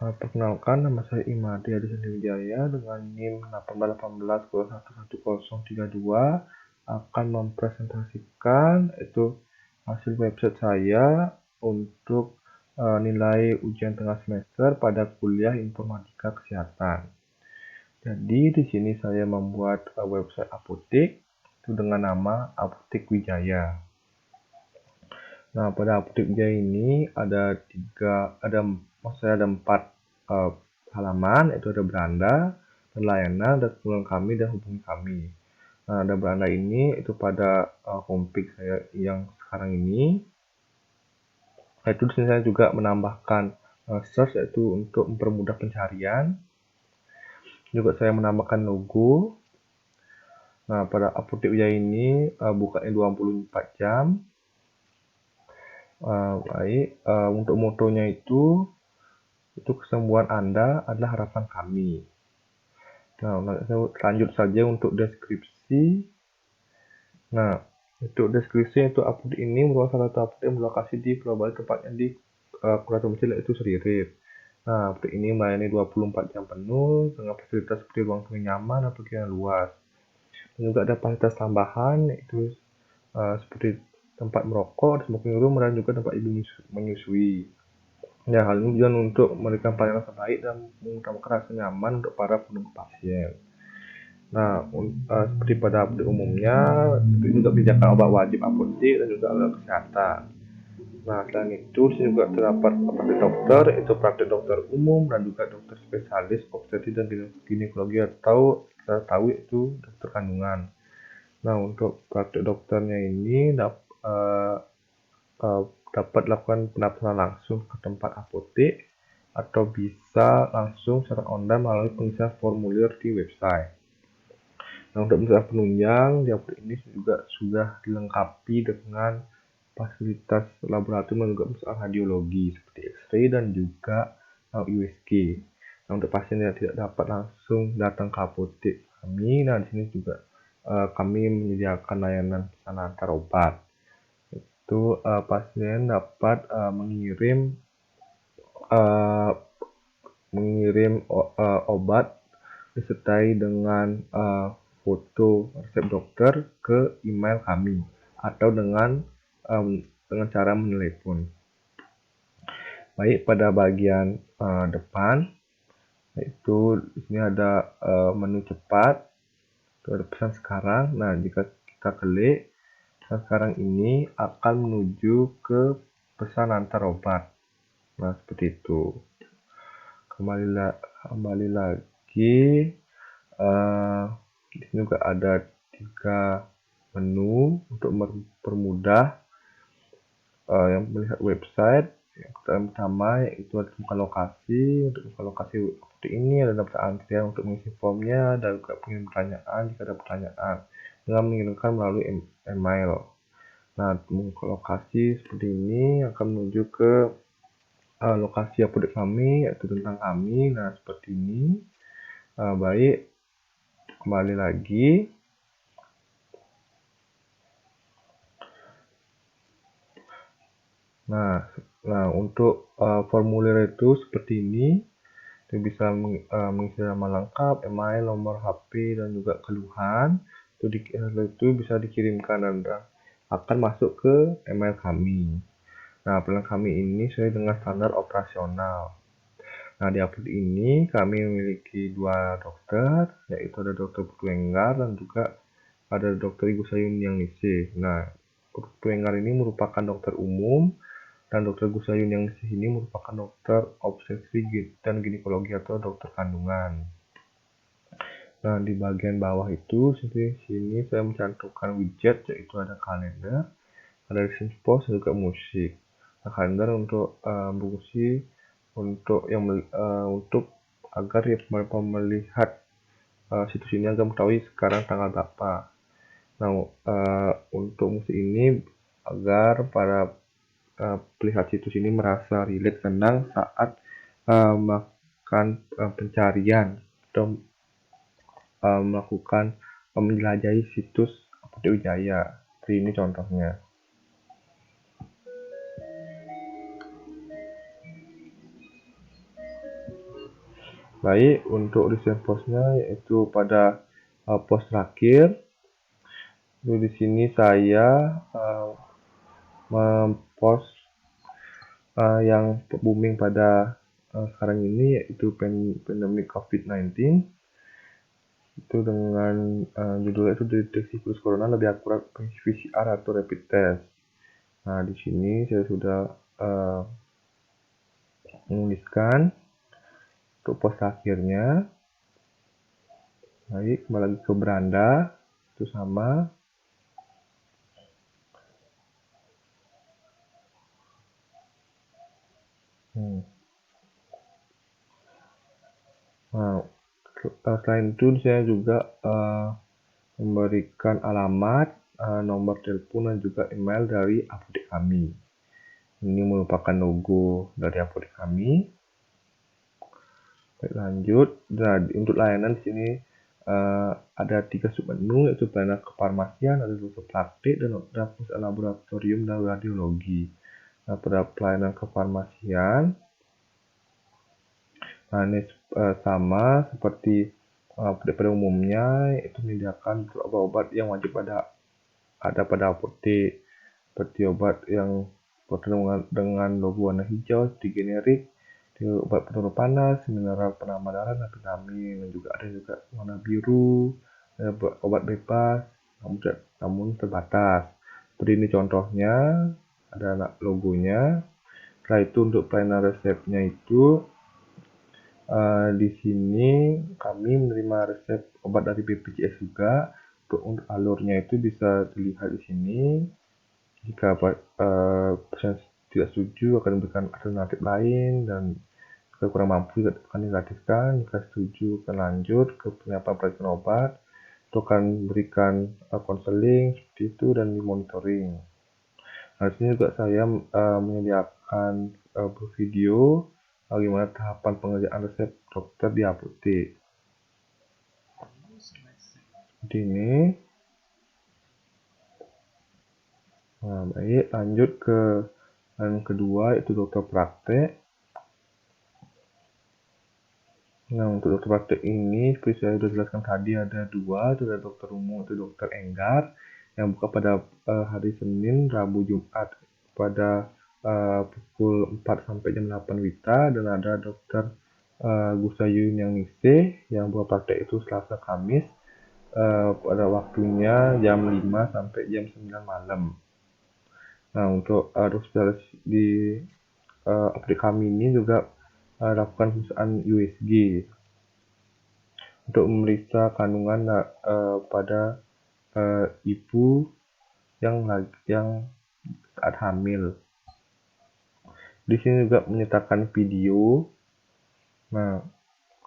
Perkenalkan, nama saya Imadi Adisandi Wijaya dengan NIM 1818011032 akan mempresentasikan itu hasil website saya untuk nilai ujian tengah semester pada kuliah Informatika Kesehatan. Jadi di sini saya membuat website apotek itu dengan nama Apotek Wijaya. Nah, pada Apotek Wijaya ini ada empat halaman, itu ada beranda, dan layanan, dan kemudian kami dan hubungi kami. Nah, ada beranda ini itu pada homepage saya yang sekarang ini. Itu di sini saya juga menambahkan search, yaitu untuk mempermudah pencarian. Juga saya menambahkan logo. Nah, pada Apotek Wijaya ini bukanya 24 jam. Untuk motonya itu kesembuhan Anda adalah harapan kami. Nah, lanjut saja untuk deskripsi. Nah, untuk deskripsi itu apotek ini merupakan salah satu apotek yang berlokasi di Pulau Bali, tepatnya di Kecamatan Mesir, yaitu Seririp. Nah, apotek ini melayani 24 jam penuh dengan fasilitas seperti ruang tunggu nyaman dan parkiran luas. Dan juga ada fasilitas tambahan, yaitu seperti tempat merokok, smoking room, dan juga tempat ibu menyusui. Ya, hal ini tujuan untuk memberikan pelayanan terbaik dan mengutamakan rasa nyaman untuk para penunggu pasien. Nah, seperti pada apotek umumnya, itu juga disediakan obat wajib apotek dan juga alat kesehatan. Nah, selain itu, juga terdapat praktek dokter, itu praktek dokter umum dan juga dokter spesialis obstetrik dan ginekologi, atau kita tahu itu dokter kandungan. Nah, untuk praktek dokternya ini dapat dilakukan pendaftaran langsung ke tempat apotek atau bisa langsung secara online melalui pengisian formulir di website. Nah, untuk pemeriksaan penunjang di apotek ini juga sudah dilengkapi dengan fasilitas laboratorium dan juga pemeriksaan radiologi seperti X-ray dan juga USG. Nah, untuk pasien yang tidak dapat langsung datang ke apotek kami, nah di sini juga kami menyediakan layanan pesan antar obat. Itu pasien dapat mengirim obat disertai dengan foto resep dokter ke email kami atau dengan cara menelepon. Baik, pada bagian depan itu di sini ada menu cepat, itu ada pesan sekarang. Nah, jika kita klik, pesan sekarang ini akan menuju ke pesan antar obat. Nah, seperti itu. Kembali lagi, di sini juga ada 3 menu untuk mempermudah yang melihat website. Yang pertama yaitu ada buka lokasi. Untuk buka lokasi apotek ini ada daftar antrian untuk mengisi formnya dan juga pengirim pertanyaan jika ada pertanyaan dengan mengirimkan melalui email. Nah, buka lokasi seperti ini akan menuju ke lokasi apotek kami, yaitu tentang kami. Nah, seperti ini. Baik, kembali lagi. Nah, untuk formulir itu seperti ini. Itu bisa mengisi nama lengkap, email, nomor HP, dan juga keluhan. Itu bisa dikirimkan dan akan masuk ke email kami. Nah, plan kami ini sesuai dengan standar operasional. Nah, di apotek ini kami memiliki 2 dokter, yaitu ada Dr. Putu Enggar dan juga ada Dr. Ibu Sayun yang Ningsih. Nah, Putu Enggar ini merupakan dokter umum dan Dr. Gusayun yang di sini merupakan dokter obstetrik dan ginekologi atau dokter kandungan. Nah, di bagian bawah itu seperti sini saya mencantumkan widget, yaitu ada kalender, ada recent post, dan juga musik. Nah, kalender untuk berfungsi untuk agar melihat situs ini agar mengetahui sekarang tanggal berapa. Nah, untuk musik ini agar para pelihat situs ini merasa rileks, tenang saat melakukan pencarian atau melakukan menjelajahi situs Apotek Wijaya. Seperti ini contohnya. Baik, untuk recent postnya yaitu pada post terakhir. Di sini saya mempost yang booming pada sekarang ini yaitu pandemi COVID-19. Itu dengan judulnya itu deteksi virus corona lebih akurat PCR atau rapid test. Nah, di sini saya sudah menuliskan untuk post akhirnya. Baik, kembali lagi ke beranda, itu sama. Nah, selain itu saya juga memberikan alamat, nomor telepon dan juga email dari apotek kami. Ini merupakan logo dari apotek kami. Baik, lanjut. Nah, untuk layanan di sini ada 3 submenu, yaitu pelayanan kefarmasian, ada dokter praktik, dan pusat laboratorium dan radiologi. Nah, pada pelayanan kefarmasian, nah ini sama seperti pada umumnya, itu menyediakan obat-obat yang wajib ada pada apotek, seperti obat yang dengan logo warna hijau seperti generik, obat penurun panas, mineral penambah darah, dan vitamin, dan juga ada warna biru, obat bebas, namun terbatas. Seperti ini contohnya, ada logonya. Setelah itu untuk pelayanan resepnya itu di sini kami menerima resep obat dari BPJS juga. Untuk alurnya itu bisa dilihat di sini. Jika pasien tidak setuju akan diberikan alternatif lain, dan jika kurang mampu akan digratiskan. Jika setuju akan lanjut ke penyiapan periksa obat. Itu akan berikan konseling seperti itu dan dimonitoring. Nah, di sini juga saya menyediakan video bagaimana tahapan pengerjaan resep dokter di apotek. Seperti ini. Nah, baik, lanjut ke yang kedua, yaitu dokter praktek. Nah, untuk dokter praktek ini, seperti saya sudah jelaskan tadi, ada dua, itu ada dokter umum, itu dokter Enggar, yang buka pada hari Senin, Rabu, Jumat, pada pukul 4 sampai jam 8 WITA, dan ada dokter Gusayun yang Ningsih, yang buka praktek itu Selasa, Kamis, pada waktunya jam 5 sampai jam 9 malam. Nah, untuk dokter di apotek kami ini juga lakukan pemeriksaan USG untuk memeriksa kandungan pada ibu yang saat hamil. Di sini juga menyertakan video. Nah,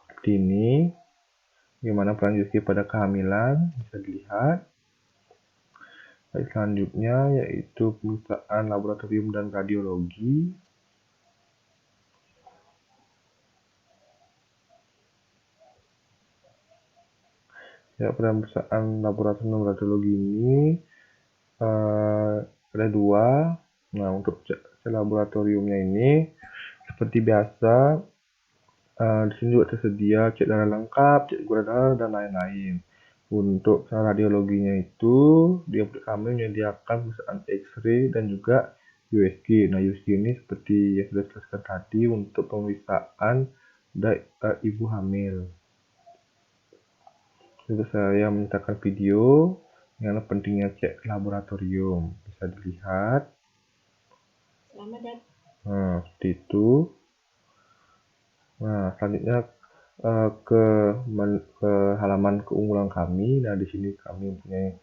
seperti ini. Gimana peran USG pada kehamilan bisa dilihat. Baik, selanjutnya yaitu pemeriksaan laboratorium dan radiologi. Ya, pada pemeriksaan laboratorium dan radiologi ini ada dua. Nah, untuk laboratoriumnya ini seperti biasa, di sini juga tersedia cek darah lengkap, cek gula darah, dan lain-lain. Untuk radiologinya itu, dia kami menyediakan pemeriksaan X-ray dan juga USG. Nah, USG ini seperti yang sudah dijelaskan tadi untuk pemeriksaan ibu hamil. Juga saya menceritakan video yang pentingnya cek laboratorium. Bisa dilihat. Selamat datang. Nah, seperti itu. Nah, selanjutnya ke halaman keunggulan kami. Nah, di sini kami mempunyai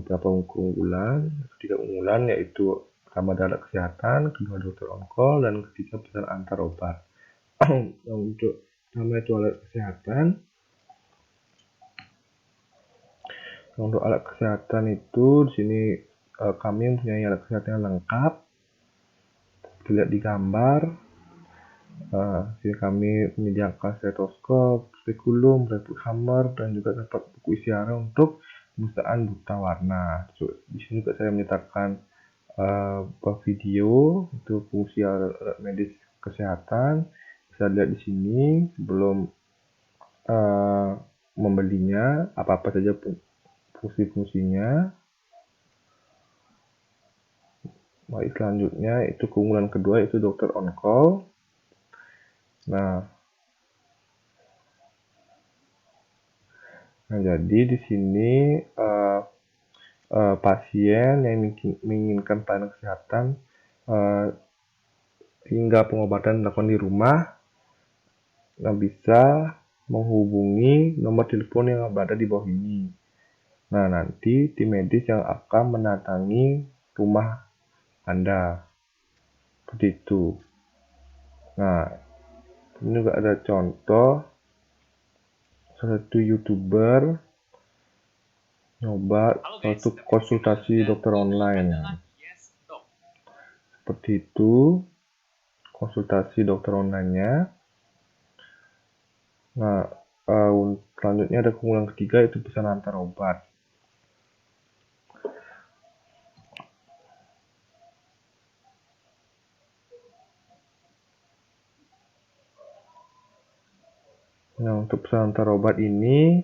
beberapa keunggulan. 3 keunggulan, yaitu pertama adalah kesehatan, kedua dokter on call, dan ketiga pesan antar obat. Nah, untuk pertama itu alat kesehatan. Untuk alat kesehatan itu di sini kami mempunyai alat kesehatan yang lengkap. Dilihat di gambar. Sini kami menyediakan stetoskop, spekulum, Redwood hammer, dan juga dapat buku isiara untuk pemeriksaan buta warna. Di sini juga saya menyertakan video untuk fungsi alat medis kesehatan. Bisa lihat di sini sebelum membelinya, apa-apa saja fungsi-fungsinya. Baik, selanjutnya itu keunggulan kedua itu dokter on call. Nah, jadi di sini pasien yang menginginkan pelayanan kesehatan hingga pengobatan dilakukan di rumah, bisa menghubungi nomor telepon yang berada di bawah ini. Nah, nanti tim medis yang akan mendatangi rumah Anda. Seperti itu. Nah, ini juga ada contoh salah satu YouTuber nyoba suatu konsultasi dokter online. Seperti itu konsultasi dokter online-nya. Nah, selanjutnya ada keunggulan ketiga itu pesan antar obat. Nah, untuk pesan antar obat ini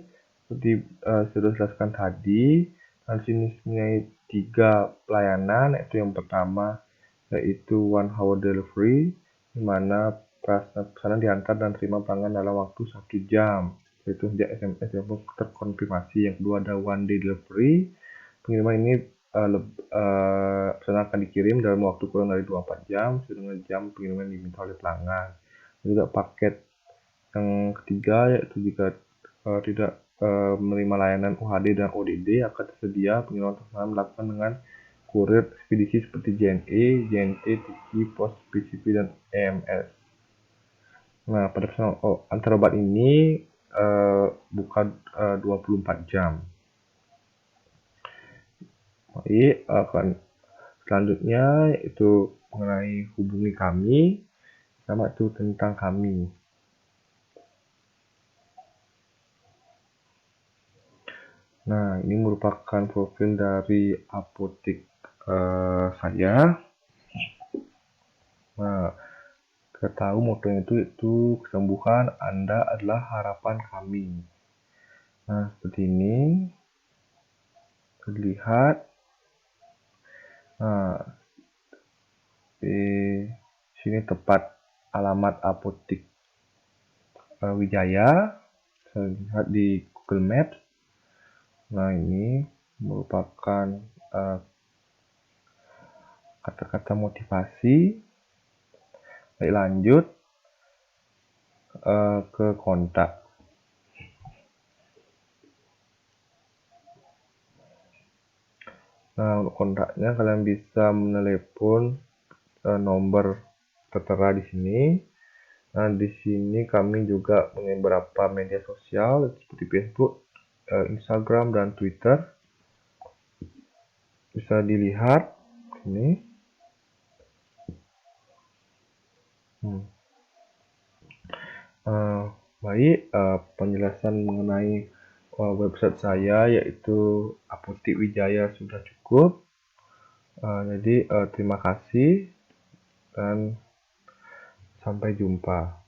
seperti sudah dijelaskan tadi, di sini mempunyai 3 pelayanan, yaitu yang pertama yaitu 1 hour delivery, di mana pesanan diantar dan terima pelanggan dalam waktu 1 jam, yaitu via SMS yang terkonfirmasi. Yang kedua ada 1 day delivery, pengiriman ini pesanan akan dikirim dalam waktu kurang dari 24 jam sesuai dengan jam pengiriman yang diminta oleh pelanggan. Juga paket yang ketiga yaitu jika tidak menerima layanan UHD dan ODD, akan tersedia pengiriman pesanan dilakukan dengan kurir ekspedisi seperti JNE, JNT, Tiki, Pos, PCP, dan EMS. Nah, pada pesanan antar obat ini buka 24 jam. Baik, selanjutnya yaitu mengenai hubungi kami, sama itu tentang kami. Nah, ini merupakan profil dari apotek saya. Nah, kita tahu motonya itu kesembuhan Anda adalah harapan kami. Nah, seperti ini terlihat. Nah, di sini tepat alamat apotek Wijaya. Saya lihat di Google Maps. Nah, ini merupakan kata-kata motivasi. Baik, lanjut ke kontak. Nah, untuk kontaknya kalian bisa menelepon nomor tertera di sini. Nah, di sini kami juga punya beberapa media sosial seperti Facebook, Instagram, dan Twitter. Bisa dilihat ini. Baik, penjelasan mengenai website saya yaitu Apotek Wijaya sudah cukup. Jadi terima kasih dan sampai jumpa.